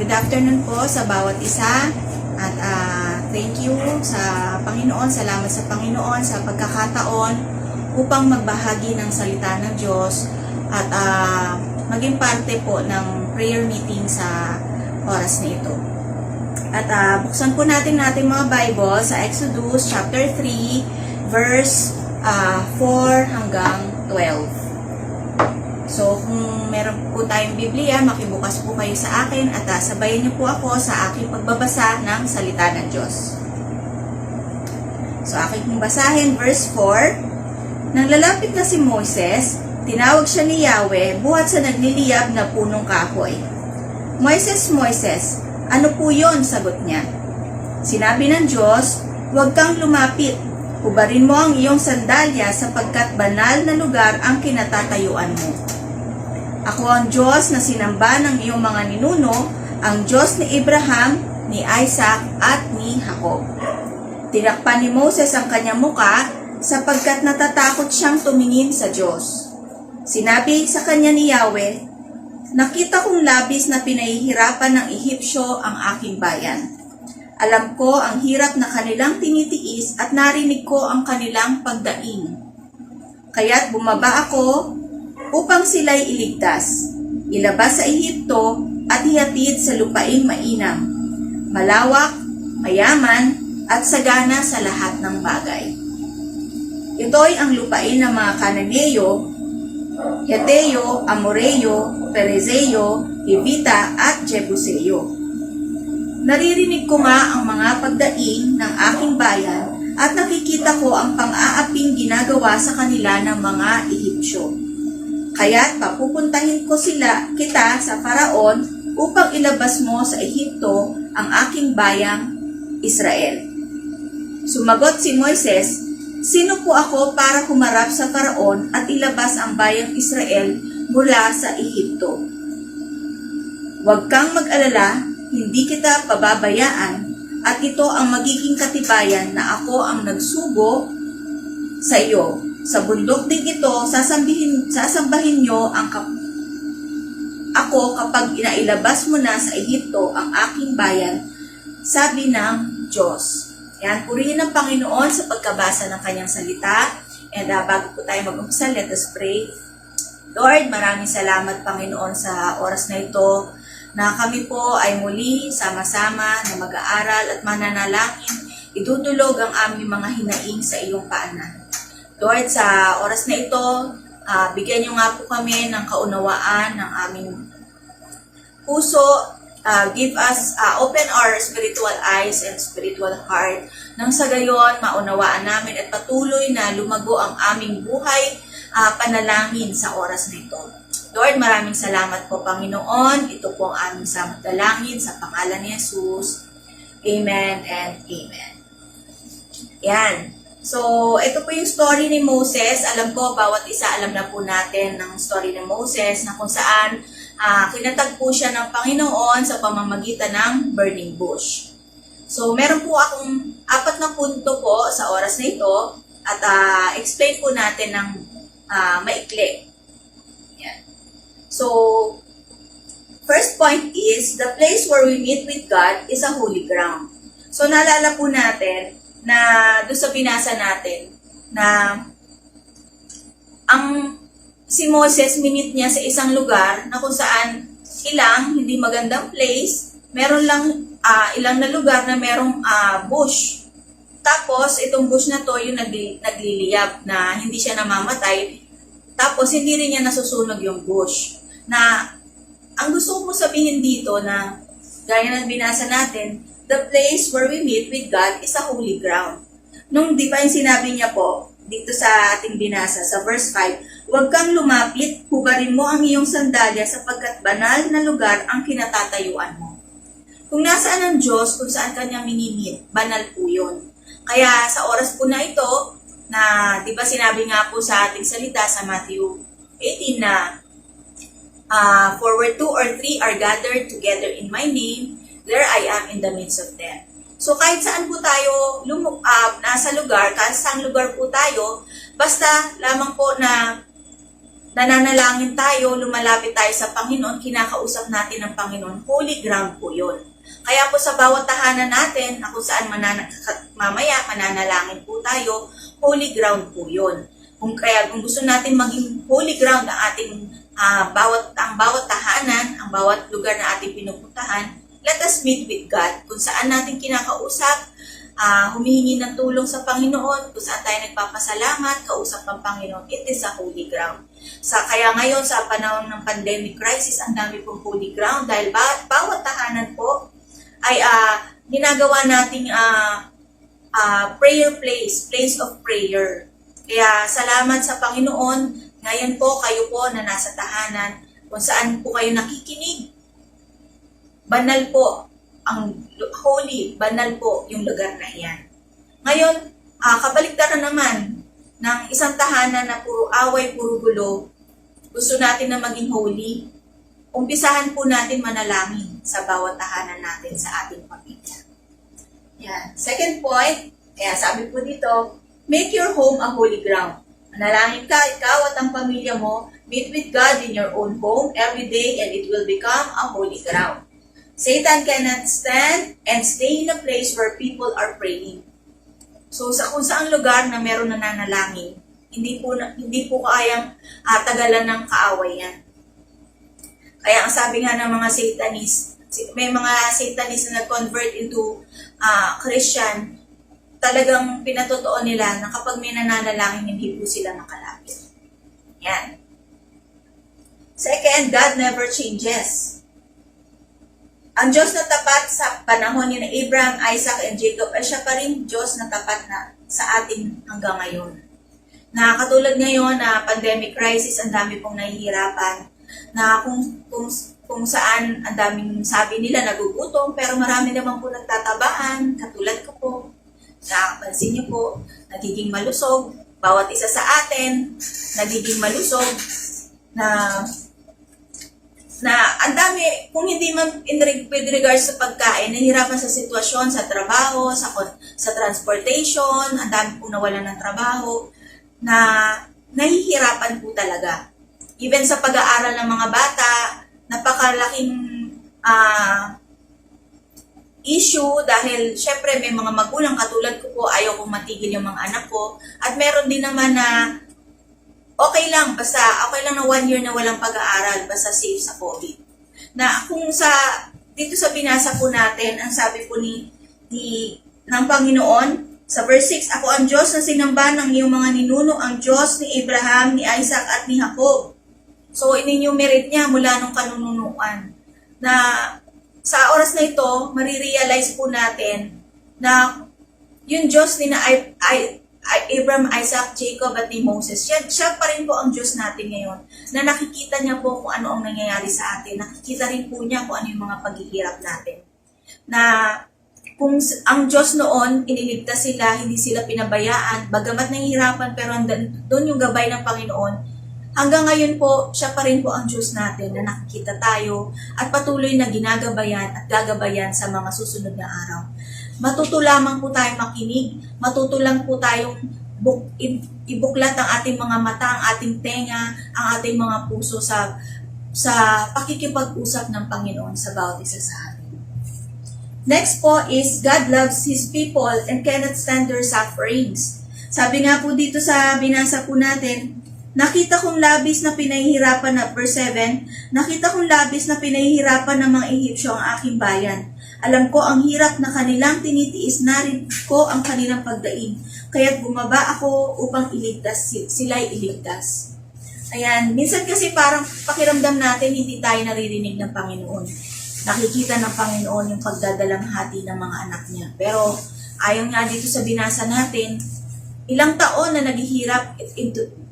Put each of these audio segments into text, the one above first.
Good afternoon po sa bawat isa at thank you sa Panginoon, salamat sa Panginoon sa pagkakataon upang magbahagi ng salita ng Diyos at maging parte po ng prayer meeting sa oras na ito. At buksan po natin ating mga Bible sa Exodus chapter 3 verse 4 hanggang 12. So, kung meron po tayong Biblia, makibukas po kayo sa akin at sabayan niyo po ako sa aking pagbabasa ng salita ng Diyos. So, aking pong basahin, verse 4. Nang lalapit na si Moses, tinawag siya ni Yahweh buhat sa nagliliyab na punong kahoy. Moises, Moises, ano po yon? Sagot niya. Sinabi ng Diyos, huwag kang lumapit. Hubarin mo ang iyong sandalya sapagkat banal na lugar ang kinatatayuan mo. Ako ang Diyos na sinamba ng iyong mga ninuno, ang Diyos ni Abraham, ni Isaac, at ni Jacob. Tinakpan ni Moses ang kanyang muka sapagkat natatakot siyang tumingin sa Diyos. Sinabi sa kanya ni Yahweh, nakita kong labis na pinahihirapan ng Ehipsyo ang aking bayan. Alam ko ang hirap na kanilang tinitiis at narinig ko ang kanilang pagdaing. Kaya't bumaba ako upang sila'y iligtas, ilabas sa Ehipto at ihatid sa lupaing mainam, malawak, mayaman, at sagana sa lahat ng bagay. Ito'y ang lupain ng mga Kananeo, Heteo, Amoreo, Perezeo, Hivita, at Jebuseo. Naririnig ko nga ang mga pagdaing ng aking bayan at nakikita ko ang pang-aaping ginagawa sa kanila ng mga Ehipsyo. Kaya't papupuntahin ko kita sa Faraon upang ilabas mo sa Ehipto ang aking bayang Israel. Sumagot si Moises, sino po ako para humarap sa Faraon at ilabas ang bayang Israel mula sa Ehipto? Huwag kang mag-alala, hindi kita pababayaan at ito ang magiging katibayan na ako ang nagsugo sa iyo. Sa bundok din ito, sasambahin nyo ako kapag inailabas mo na sa Ehipto ang aking bayan, sabi ng Diyos. Yan, purihin ng Panginoon sa pagkabasa ng kanyang salita. And bago po tayo mag-umpisa, let us pray. Lord, maraming salamat Panginoon sa oras na ito na kami po ay muli sama-sama na mag-aaral at mananalangin, idudulog ang aming mga hinaing sa iyong paanan. Lord, sa oras na ito, bigyan niyo nga po kami ng kaunawaan ng aming puso. Give us, open our spiritual eyes and spiritual heart. Nang sa gayon, maunawaan namin at patuloy na lumago ang aming buhay, panalangin sa oras na ito. Lord, maraming salamat po Panginoon. Ito po ang aming samdalangin sa pangalan ni Jesus. Amen and amen. Yan. So, ito po yung story ni Moses. Alam ko, bawat isa alam na po natin ng story ni Moses na kung saan kinatagpo siya ng Panginoon sa pamamagitan ng burning bush. So, meron po akong 4 na punto po sa oras na ito at explain po natin ng maikli. Yan. So, first point is, the place where we meet with God is a holy ground. So, naalala po natin na doon sa binasa natin na ang si Moses minit niya sa isang lugar na kung saan hindi magandang place, meron lang ilang na lugar na merong bush. Tapos itong bush na to yung nagliliyab na hindi siya namamatay, tapos hindi rin niya nasusunog yung bush. Na ang gusto ko sabihin dito na gaya ng binasa natin, the place where we meet with God is a holy ground. Nung di ba yung sinabi niya po, dito sa ating binasa, sa verse 5, huwag kang lumapit, hubarin mo ang iyong sandalya sapagkat banal na lugar ang kinatatayuan mo. Kung nasaan ang Diyos, kung saan kanya minimit, banal po yun. Kaya sa oras po na ito, na di ba sinabi nga po sa ating salita sa Matthew 18 na, for where 2 or 3 are gathered together in my name, there I am in the midst of them. So kahit saan po tayo nasa lugar, kahit saan lugar po tayo, basta lamang po na nananalangin tayo, lumalapit tayo sa Panginoon, kinakausap natin ng Panginoon, holy ground po yun. Kaya po sa bawat tahanan natin, na kung saan mamaya mananalangin po tayo, holy ground po yun. Kung gusto natin maging holy ground ang ating bawat tahanan, ang bawat lugar na ating pinupuntahan, let us meet with God. Kung saan natin kinakausap, humihingi ng tulong sa Panginoon, kung saan tayo nagpapasalamat, kausap ng Panginoon, it is a holy ground. Kaya ngayon sa panahon ng pandemic crisis, ang dami pong holy ground dahil bawat tahanan po ay ginagawa nating prayer place of prayer. Kaya salamat sa Panginoon, ngayon po kayo po na nasa tahanan, kung saan po kayo nakikinig, banal po ang holy, banal po yung lugar na iyan. Ngayon, kabaligtaran naman ng isang tahanan na puro away, puro gulo, gusto natin na maging holy, umpisahan po natin manalangin sa bawat tahanan natin sa ating pamilya. Yan. Second point, kaya sabi po dito, make your home a holy ground. Manalangin ka, ikaw at ang pamilya mo, meet with God in your own home every day and it will become a holy ground. Satan cannot stand and stay in a place where people are praying. So kung saang lugar na meron nananalangin, hindi po kayang tagalan ng kaaway yan. Kaya ang sabi nga ng mga Satanist, may mga Satanist na nag-convert into Christian, talagang pinatotoo nila na kapag may nananalangin, hindi po sila makalapit. Yan. Second, God never changes. Ang Diyos na tapat sa panahon ni Abraham, Isaac, and Jacob ay siya pa rin Diyos na tapat na sa atin hanggang ngayon. Na katulad ngayon na pandemic crisis, ang dami pong nahihirapan. Na kung saan ang daming sabi nila nagugutom, pero marami naman po nagtatabaan, katulad ko po. Napansin niyo po, nagiging malusog. Bawat isa sa atin, nagiging malusog. Na ang dami, kung hindi man with regards sa pagkain, nahihirapan sa sitwasyon, sa trabaho, sa transportation, ang dami pong nawalan ng trabaho, na nahihirapan po talaga. Even sa pag-aaral ng mga bata, napakalaking issue dahil syempre may mga magulang katulad ko po, ayaw kong matigil yung mga anak ko, at meron din naman na okay lang na 1 year na walang pag-aaral, basta safe sa COVID. Na kung dito sa binasa po natin, ang sabi po ng Panginoon, sa verse 6, ako ang Diyos na sinamba ng iyong mga ninuno, ang Diyos ni Abraham, ni Isaac, at ni Jacob. So, in-enumerate niya mula nung kanununuan. Na sa oras na ito, marirealize po natin na yung Diyos ni Abraham, Isaac, Jacob, at ni Moses, siya pa rin po ang Diyos natin ngayon, na nakikita niya po kung ano ang nangyayari sa atin. Nakikita rin po niya kung ano yung mga paghihirap natin. Na kung ang Diyos noon, iniligtas sila, hindi sila pinabayaan, bagamat nahihirapan, pero doon yung gabay ng Panginoon. Hanggang ngayon po, siya pa rin po ang Diyos natin na nakikita tayo at patuloy na ginagabayan at gagabayan sa mga susunod na araw. Matuto lamang po tayong makinig, matuto lang po tayong ibuklat ang ating mga mata, ang ating tenga, ang ating mga puso sa pakikipag-usap ng Panginoon sa bawat isa sa atin. Next po is, God loves His people and cannot stand their sufferings. Sabi nga po dito sa binasa po natin, nakita kong labis na pinahihirapan na, verse 7, nakita kong labis na pinahihirapan ng mga Ehipsyo ang aking bayan. Alam ko ang hirap na kanilang tinitiis, na rin ko ang kanilang pagdaing. Kaya't bumaba ako upang sila'y iligtas. Ayan, minsan kasi parang pakiramdam natin hindi tayo naririnig ng Panginoon. Nakikita ng Panginoon yung pagdadalamhati ng mga anak niya. Pero ayon nga dito sa binasa natin, ilang taon na naghihirap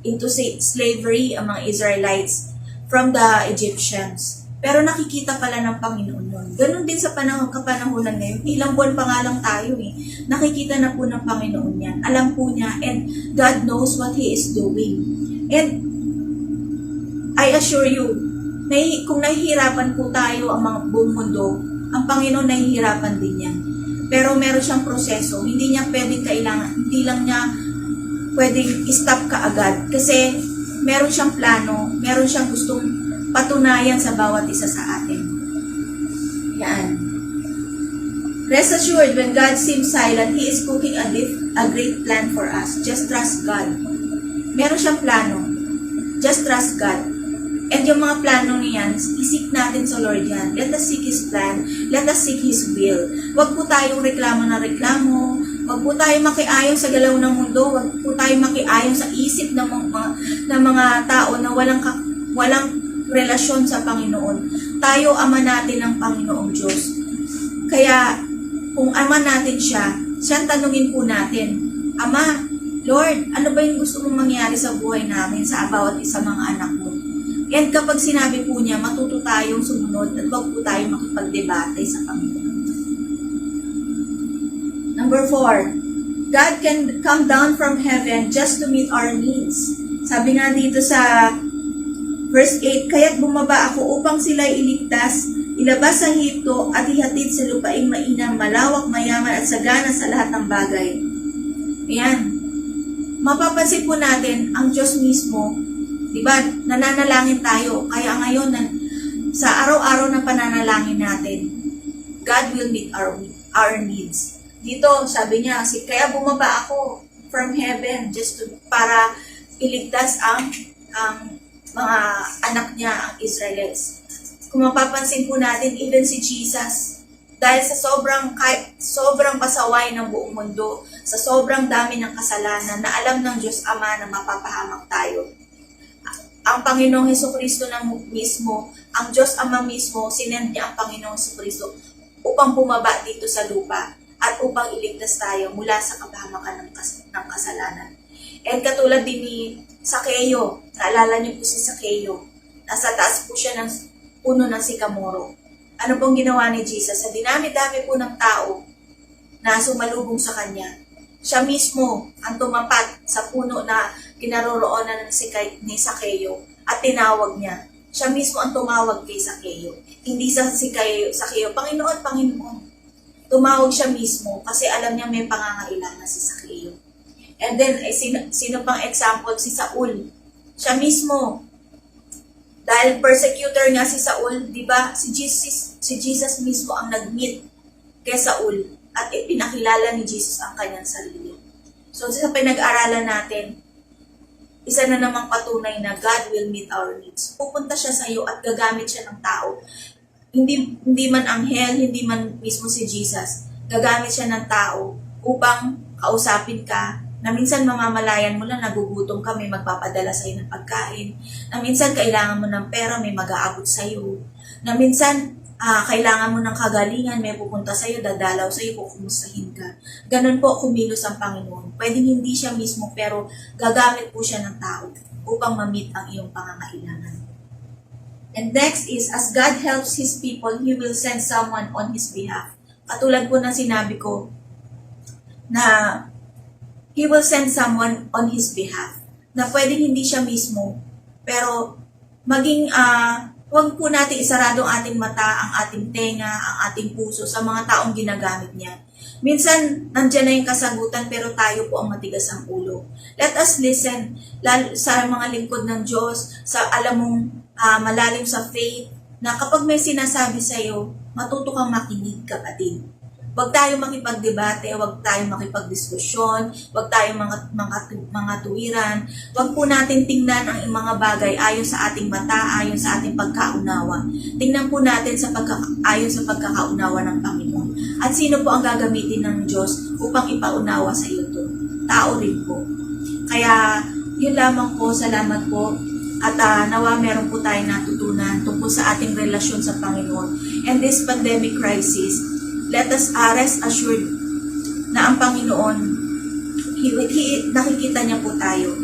into slavery ang mga Israelites from the Egyptians. Pero nakikita pala ng Panginoon yun. Ganon din sa kapanahunan ngayon. Ilang buwan pa nga lang tayo eh. Nakikita na po ng Panginoon yan. Alam po niya and God knows what He is doing. And I assure you, kung nahihirapan po tayo ang mga buong mundo, ang Panginoon nahihirapan din yan. Pero meron siyang proseso. Hindi lang niya pwedeng i-stop ka agad. Kasi meron siyang plano, meron siyang gustong patunayan sa bawat isa sa atin. Yan. Rest assured, when God seems silent, He is cooking a great plan for us. Just trust God. Meron siyang plano. Just trust God. And yung mga plano niyan, isik natin sa Lord yan. Let us seek His plan. Let us seek His will. Huwag po tayong reklamo na reklamo. Huwag po tayong makiayon sa galaw ng mundo. Huwag po tayong makiayon sa isip ng mga tao na walang relasyon sa Panginoon. Tayo, ama natin ng Panginoong Diyos. Kaya, kung ama natin siya tanungin po natin, Ama, Lord, ano ba yung gusto mong mangyari sa buhay namin, sa bawat isa mga anak mo? And kapag sinabi po niya, matuto tayong sumunod at huwag po tayong makipagdebate sa Panginoon. Number 4, God can come down from heaven just to meet our needs. Sabi nga dito sa verse 8, kaya't bumaba ako upang sila'y iligtas, ilabas sa Ehipto at ihatid sa lupaing mainam, malawak, mayaman at sagana sa lahat ng bagay. Ayan. Mapapansin po natin, ang Diyos mismo, diba, nananalangin tayo. Kaya ngayon, sa araw-araw na pananalangin natin, God will meet our needs. Dito, sabi niya, kaya bumaba ako from heaven para iligtas ang mga anak niya, ang Israelites. Kung mapapansin po natin, even si Jesus, dahil sa sobrang pasaway ng buong mundo, sa sobrang dami ng kasalanan na alam ng Diyos Ama na mapapahamak tayo, ang Panginoong Hesukristo na mismo, ang Diyos Ama mismo, sinend niya ang Panginoong Hesukristo upang bumaba dito sa lupa at upang iligtas tayo mula sa kapahamakan ng kasalanan. And katulad din ni Sakeo, naalala niyo po si Sakeo, nasa taas po siya ng puno ng sikamoro. Ano pong ginawa ni Jesus? Sa dinami-dami po ng tao na sumalubong sa Kanya, siya mismo ang tumapat sa puno na kinaroroonan ni Sakeo at tinawag niya. Siya mismo ang tumawag kay Sakeo. Hindi sa Sakeo, Panginoon, Panginoon. Tumawag siya mismo kasi alam niya may pangangailangan si Sakeo. And then, sino pang example? Si Saul. Siya mismo. Dahil persecutor nga si Saul, di ba? Si Jesus mismo ang nag-meet kay Saul at ipinakilala ni Jesus ang kanyang sarili. So sa pinag-aralan natin, isa na namang patunay na God will meet our needs. Pupunta siya sa iyo at gagamit siya ng tao. Hindi man anghel, hindi man mismo si Jesus. Gagamit siya ng tao upang kausapin ka, na minsan mamamalayan mo lang, nagugutom ka, may magpapadala sa'yo ng pagkain, na minsan kailangan mo ng pera, may mag-aabot sa'yo, na minsan kailangan mo ng kagalingan, may pupunta sa'yo, dadalaw sa'yo, kukumustahin ka. Ganun po kumilos ang Panginoon. Pwedeng hindi siya mismo, pero gagamit po siya ng tao upang ma-meet ang iyong pangangailangan. And next is, as God helps His people, He will send someone on His behalf. Katulad po ng sinabi ko, na He will send someone on His behalf. Na pwedeng hindi siya mismo, pero huwag po natin isarado ang ating mata, ang ating tenga, ang ating puso sa mga taong ginagamit niya. Minsan, nandiyan na yung kasagutan, pero tayo po ang matigas ang ulo. Let us listen, lalo sa mga lingkod ng Diyos, sa alam mong malalim sa faith, na kapag may sinasabi sa'yo, matuto kang makinig, kapatid. Huwag tayong makipagdebate, huwag tayong makipagdiskusyon, huwag tayong mga tuwiran. Huwag po natin tingnan ang mga bagay ayon sa ating mata, ayon sa ating pagkaunawa. Tingnan po natin ayon sa pagkakaunawa ng Panginoon. At sino po ang gagamitin ng Diyos upang ipaunawa sa iyo ito? Tao rin po. Kaya, yun lamang po, salamat po. At nawa meron po tayong natutunan tungkol sa ating relasyon sa Panginoon. And this pandemic crisis, let us rest assured na ang Panginoon, nakikita niya po tayo.